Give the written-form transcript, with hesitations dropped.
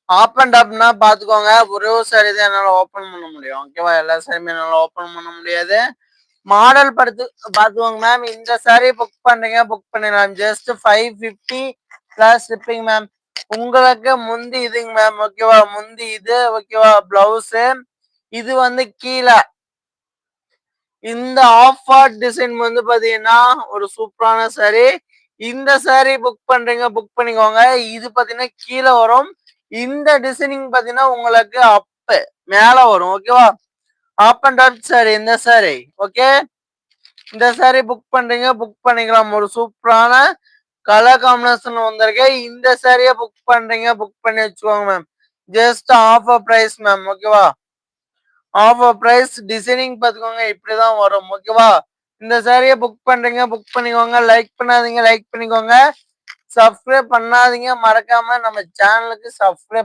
Off and டாப்னா பாத்துக்கோங்க. ஒரே ஒரு சாரி தான் என்னால ஓப்பன் பண்ண முடியும். ஓகேவா? எல்லா சாரியுமே என்னால ஓப்பன் பண்ண முடியாது. மாடல் பாத்துக்கோங்க மேம். இந்த சாரி புக் பண்றீங்க, புக் பண்ணிடலாம். Just 550 plus shipping ma'am. உங்களுக்கு முந்தி இதுங்க மேம். ஓகேவா? முந்தி இது ஓகேவா? பிளவுஸ் இது வந்து கீழ இந்த ஆஃப் ஆர்ட் டிசைன் வந்து பாத்தீங்கன்னா ஒரு சூப்பரான சாரி. இந்த சாரி புக் பண்றீங்க, புக் பண்ணிக்கோங்க. இது பாத்தீங்கன்னா கீழே வரும். இந்த டிசைனிங் பாத்தீங்கன்னா உங்களுக்கு அப் மேல வரும். ஓகேவா? அப் அண்ட் டாப் சாரி இந்த சாரி. ஓகே, இந்த சாரி புக் பண்றீங்க, புக் பண்ணிக்கலாம். ஒரு சூப்பரான கலர் காம்பினேஷன் வந்திருக்கு. இந்த சாரியை புக் பண்றீங்க, புக் பண்ணி வச்சுக்கோங்க ma'am. Just offer price ma'am. ஓகேவா? Offer price. டிசைனிங் பாத்துக்கோங்க இப்படிதான் வரும். ஓகேவா? இந்த சாரியை புக் பண்றீங்க, புக் பண்ணிக்கோங்க. லைக் பண்ணாதீங்க, லைக் பண்ணிக்கோங்க. சப்ஸ்கிரைப் பண்ணாதீங்க, மறக்காம நம்ம சேனலுக்கு சப்ஸ்கிரைப்